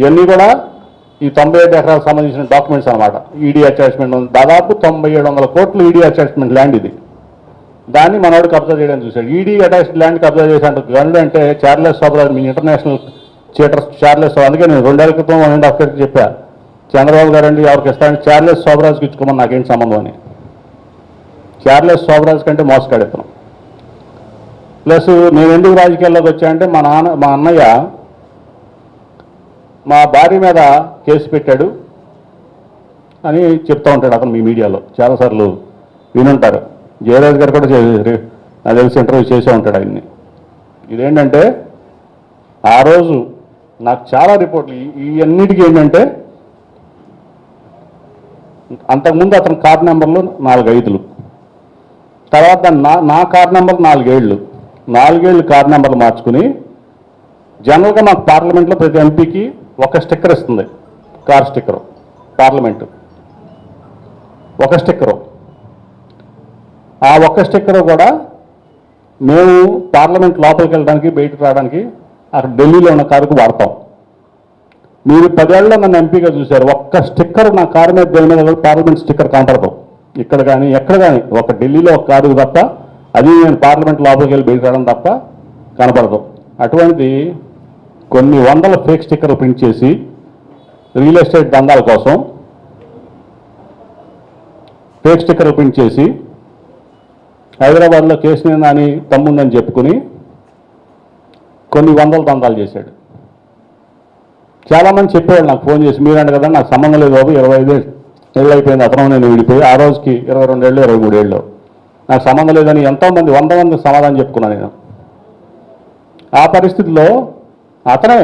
ఇవన్నీ కూడా ఈ 97 ఎకరాలకు సంబంధించిన డాక్యుమెంట్స్ అనమాట. ఈడీ అటాచ్మెంట్ ఉంది, దాదాపు 9700 కోట్లు ఈడీ అటాచ్మెంట్ ల్యాండ్ ఇది. దాన్ని మనోడు కబ్జా చేయడానికి చూశాడు. ఈడీ అటాచ్డ్ ల్యాండ్ కబ్జా చేశాడు గనుడు అంటే చార్లెస్ సోబరాజ్, మీ ఇంటర్నేషనల్ చీటర్ చార్లెస్ సోబరాజ్. అందుకే నేను 2 ఏళ్ల క్రితం 1.5 years చెప్పా, చంద్రబాబు గారు అండి ఎవరికి ఇస్తాను, చార్లెస్ సోబరాజ్కి ఇచ్చుకోమని నాకేంటి సంబంధం అని. చార్లెస్ సోబరాజ్ కంటే మోసగాడెత్తనం. ప్లస్ నేను ఎందుకు రాజకీయాల్లోకి వచ్చానంటే మా అన్నయ్య మా భార్య మీద కేసు పెట్టాడు అని చెప్తూ ఉంటాడు అతను మీ మీడియాలో చాలాసార్లు వినుంటారు. జయరాజ్ గారు కూడా నాకు తెలిసి ఇంటర్వ్యూ చేసే ఉంటాడు ఆయన్ని. ఇదేంటంటే ఆ రోజు నాకు చాలా రిపోర్ట్లు ఇవన్నిటికీ ఏంటంటే అంతకుముందు అతని కార్ నెంబర్లు 4 5లు, తర్వాత నా కార్ నెంబర్ 4 ఏళ్ళు, 4 ఏళ్ళు కార్ నెంబర్లు మార్చుకుని జనరల్గా మాకు పార్లమెంట్లో ప్రతి ఎంపీకి ఒక స్టిక్కర్ ఇస్తుంది, కార్ స్టిక్కరు. పార్లమెంటు ఒక స్టిక్కరు. ఆ ఒక్క స్టిక్కరు కూడా మేము పార్లమెంట్ లోపలికి వెళ్ళడానికి బయటకు రావడానికి అక్కడ ఢిల్లీలో ఉన్న కారుకు వాడతాం. మీరు 10 ఏళ్ళలో నన్ను ఎంపీగా చూశారు, ఒక్క స్టిక్కర్ నా కారు మీద దేని మీద పార్లమెంట్ స్టిక్కర్ కనపడతాం ఇక్కడ కానీ ఎక్కడ కానీ. ఒక ఢిల్లీలో ఒక కారు తప్ప, అది నేను పార్లమెంట్ లోపలికి వెళ్ళి బయటకు రావడం తప్ప కనపడదు. అటువంటిది కొన్ని వందల ఫేక్ స్టిక్కర్లు ప్రింట్ చేసి రియల్ ఎస్టేట్ దందాల కోసం ఫేక్ స్టిక్కర్లు ప్రింట్ చేసి హైదరాబాద్లో కేసీఆర్ అని తమ్ముందని చెప్పుకుని కొన్ని వందల దందాలు చేశాడు. చాలామంది చెప్పేవాళ్ళు నాకు ఫోన్ చేసి, మీరంటే కదా నాకు సంబంధం లేదు బాబు, 25 ఏళ్ళు అయిపోయింది అతను నేను విడిపోయి, ఆ రోజుకి 22 ఏళ్ళు 23 ఏళ్ళు, నాకు సంబంధం లేదని ఎంతోమంది 100 మందికి సమాధానం చెప్పుకున్నాను నేను. ఆ పరిస్థితిలో అతనే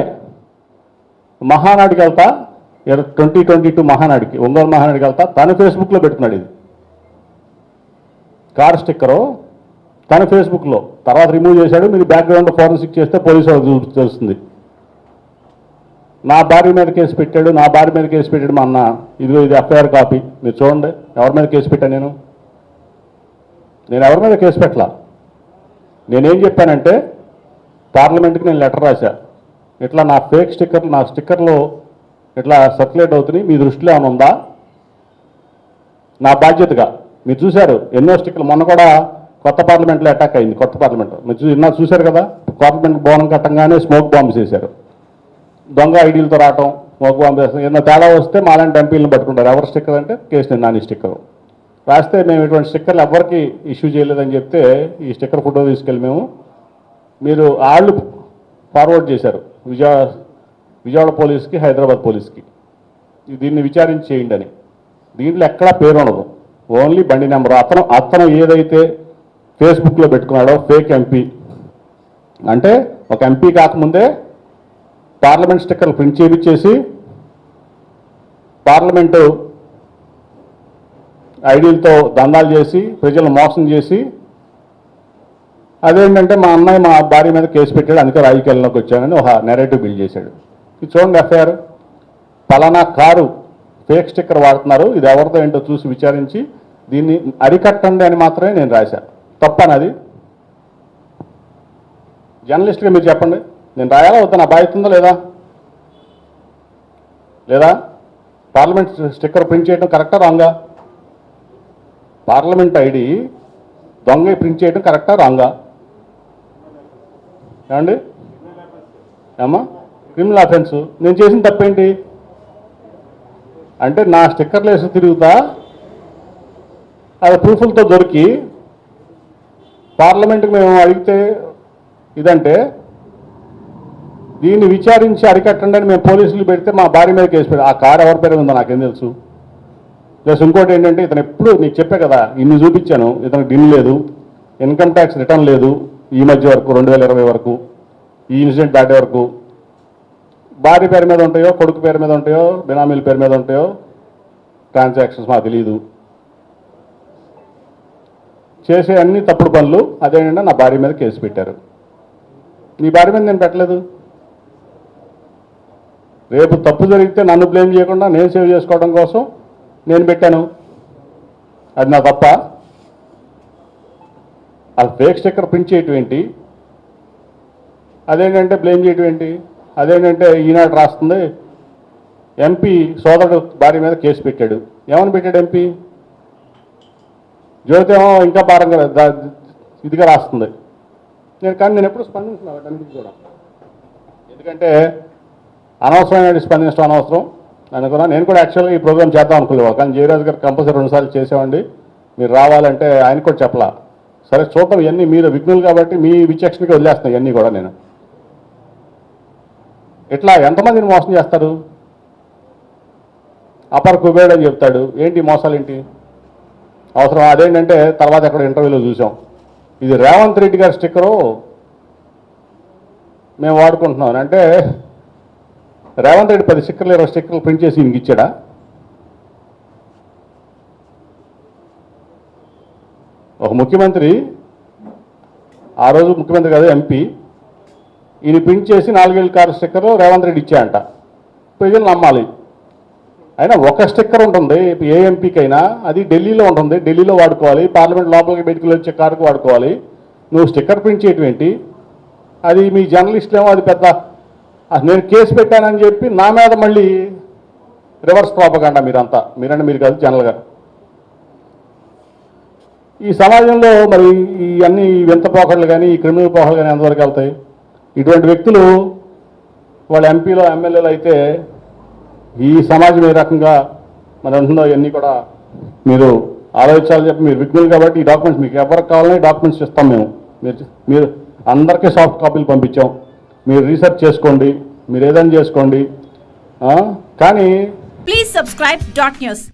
మహానాడికి వెళ్తా 2022 మహానాడికి, ఒంగోలు మహానాడికి వెళ్తా తన ఫేస్బుక్లో పెడుతున్నాడు ఇది కార్ స్టిక్కరు తన ఫేస్బుక్లో. తర్వాత రిమూవ్ చేశాడు. మీరు బ్యాక్గ్రౌండ్ ఫోరెన్సిక్ చేస్తే పోలీసు వాళ్ళకి తెలుస్తుంది. నా భార్య మీద కేసు పెట్టాడు, నా భార్య మీద కేసు పెట్టాడు మా అన్న. ఇదిగో ఇది ఎఫ్ఐఆర్ కాపీ, మీరు చూడండి. ఎవరి మీద కేసు పెట్టాను నేను ఎవరి మీద కేసు పెట్టలా. నేనేం చెప్పానంటే పార్లమెంట్కి నేను లెటర్ రాశా, ఇట్లా నా ఫేక్ స్టిక్కర్లు నా స్టిక్కర్లు ఇట్లా సర్క్యులేట్ అవుతున్నాయి, మీ దృష్టిలో ఏమైనా ఉందా, నా బాధ్యతగా. మీరు చూశారు ఎన్నో స్టిక్కర్లు. మొన్న కూడా కొత్త పార్లమెంట్లో అటాక్ అయింది. కొత్త పార్లమెంట్ మీరు చూశారు కదా, పార్లమెంట్ భవనం కట్టంగానే స్మోక్ బాంబ్స్ వేశారు. దొంగ ఐడీలతో రావటం, స్మోక్ బాంబ్ వేస్తాం. ఏదైనా తేడా వస్తే మాలాంటి ఎంపీలను పట్టుకుంటారు. ఎవరి స్టిక్కర్ అంటే కేసీఆర్ నాని స్టిక్కర్ రాస్తే మేము ఇటువంటి స్టిక్కర్లు ఎవరికి ఇష్యూ చేయలేదని చెప్తే ఈ స్టిక్కర్ ఫోటో తీసుకెళ్ళి మీరు వాళ్ళు ఫార్వర్డ్ చేశారు విజయవాడ పోలీస్కి, హైదరాబాద్ పోలీస్కి, దీన్ని విచారించి చేయండి అని. దీంట్లో ఎక్కడా పేరు ఉండదు, ఓన్లీ బండి నెంబర్. అతను ఏదైతే ఫేస్బుక్లో పెట్టుకున్నాడో ఫేక్ ఎంపీ అంటే ఒక ఎంపీ కాకముందే పార్లమెంట్ స్టిక్కర్లు ప్రింట్ చేయించేసి పార్లమెంటు ఐడీలతో దందాలు చేసి ప్రజలను మోసం చేసి, అదేంటంటే మా అన్నయ్య మా భార్య మీద కేసు పెట్టాడు, అందుకే రాజకీయాల్లోకి వచ్చానని ఒక నెరేటివ్ బిల్డ్ చేశాడు. ఇది చూడండి ఎఫ్ఐఆర్. పలానా కారు ఫేక్ స్టిక్కర్ వాడుతున్నారు, ఇది ఎవరితో ఏంటో చూసి విచారించి దీన్ని అరికట్టండి అని మాత్రమే నేను రాశాను. తప్పనది జర్నలిస్ట్గా మీరు చెప్పండి, నేను రాయాలా వద్దా, నా బాధ్యత ఉందా లేదా? పార్లమెంట్ స్టిక్కర్ ప్రింట్ చేయడం కరెక్టా రాంగా? పార్లమెంట్ ఐడి దొంగ ప్రింట్ చేయడం కరెక్టా రాంగా? ఏమండి ఏమ్మా, క్రిమినల్ అఫెన్స్. నేను చేసిన తప్పేంటి అంటే నా స్టిక్కర్లు వేసి తిరుగుతా అది ప్రూఫ్లతో దొరికి పార్లమెంట్కి మేము అడిగితే ఇదంటే దీన్ని విచారించి అరికట్టండి అని మేము పోలీసులు పెడితే మా భార్య మీద కేసు పెడతాం. ఆ కారు ఎవరి పేరు ఉందో నాకేం తెలుసు. ప్లస్ ఇంకోటి ఏంటంటే ఇతను ఎప్పుడు నీకు చెప్పే కదా, ఇన్ని చూపించాను, ఇతనికి డిన్ లేదు, ఇన్కమ్ ట్యాక్స్ రిటర్న్ లేదు ఈ మధ్య వరకు, 2020 వరకు, ఈ ఇన్సిడెంట్ దాటే వరకు. భార్య పేరు మీద ఉంటాయో, కొడుకు పేరు మీద ఉంటాయో, బినామీల పేరు మీద ఉంటాయో ట్రాన్సాక్షన్స్ మాకు తెలియదు. చేసే అన్ని తప్పుడు పనులు. అదేంటంటే నా భార్య మీద కేసు పెట్టారు. నీ భార్య మీద నేను పెట్టలేదు. రేపు తప్పు జరిగితే నన్ను బ్లేమ్ చేయకుండా నేను సేవ్ చేసుకోవడం కోసం నేను పెట్టాను. అది నా తప్ప. అది ఫేక్ స్టిక్కర్ ప్రింట్ చేయటం ఏంటి, అదేంటంటే బ్లేమ్ చేయటం ఏంటి, అదేంటంటే ఈనాడు రాస్తుంది ఎంపీ సోదరుడు భార్య మీద కేసు పెట్టాడు. ఏమని పెట్టాడు ఎంపీ? జ్యోతి ఏమో ఇంకా భారంగా ఇదిగా రాస్తుంది. నేను ఎప్పుడు స్పందించిన వాటన్నిటికీ కూడా, ఎందుకంటే అనవసరమైన స్పందించడం అనవసరం అనుకున్నా. నేను కూడా యాక్చువల్గా ఈ ప్రోగ్రామ్ చేద్దాం అనుకోలేవా, కానీ జయరాజు గారు కంపల్సరీ 2 సార్లు చేసామండి, మీరు రావాలంటే ఆయన కూడా చెప్పలా. సరే చూద్దాం, ఇవన్నీ మీరు విఘ్నులు కాబట్టి మీ విచక్షణకి వదిలేస్తున్నాయి ఇవన్నీ కూడా. నేను ఇట్లా ఎంతమందిని మోసం చేస్తారు? అపర్ కుబేడ్ అని చెప్తాడు, ఏంటి మోసాలు ఏంటి అవసరం? అదేంటంటే తర్వాత ఎక్కడ ఇంటర్వ్యూలో చూసాం, ఇది రేవంత్ రెడ్డి గారి స్టిక్కరు మేము వాడుకుంటున్నాం అంటే, రేవంత్ రెడ్డి 10 స్టిక్కర్లు 20 స్టిక్కర్లు ప్రింట్ చేసి ఇంక ఇచ్చాడా? ఒక ముఖ్యమంత్రి, ఆ రోజు ముఖ్యమంత్రి కాదు ఎంపీ, ఈయన ప్రింట్ చేసి 4 ఏళ్ళ కారు స్టిక్కర్ రేవంత్ రెడ్డి ఇచ్చాయంట. ప్రజలు నమ్మాలి. అయినా ఒక స్టిక్కర్ ఉంటుంది ఏ ఎంపీకైనా, అది ఢిల్లీలో ఉంటుంది, ఢిల్లీలో వాడుకోవాలి, పార్లమెంట్ లోపలికి బయటికి వచ్చే కారుకు వాడుకోవాలి. నువ్వు స్టిక్కర్ ప్రింట్ చేయటం ఏంటి? అది మీ జర్నలిస్టులేమో అది పెద్ద, నేను కేసు పెట్టానని చెప్పి నా మీద మళ్ళీ రివర్స్ ప్రాపగండా మీరంతా, మీరంటే మీరు కాదు జనరల్గా. ఈ సమాజంలో మరి ఈ అన్ని వింత పోకడలు కానీ ఈ క్రిమినల్ పోకడలు కానీ ఎంతవరకు వెళ్తాయి? ఇటువంటి వ్యక్తులు వాళ్ళ ఎంపీలో ఎమ్మెల్యేలు అయితే ఈ సమాజం ఏ రకంగా మరి ఉంటుందో ఇవన్నీ కూడా మీరు ఆలోచించాలని చెప్పి, మీరు విఘ్నులు కాబట్టి ఈ డాక్యుమెంట్స్ మీకు ఎవరికి కావాలని డాక్యుమెంట్స్ ఇస్తాం మేము. మీరు అందరికీ సాఫ్ట్ కాపీలు పంపించాం, మీరు రీసెర్చ్ చేసుకోండి, మీరు ఏదైనా చేసుకోండి. కానీ ప్లీజ్ సబ్స్క్రైబ్ డాట్ న్యూస్.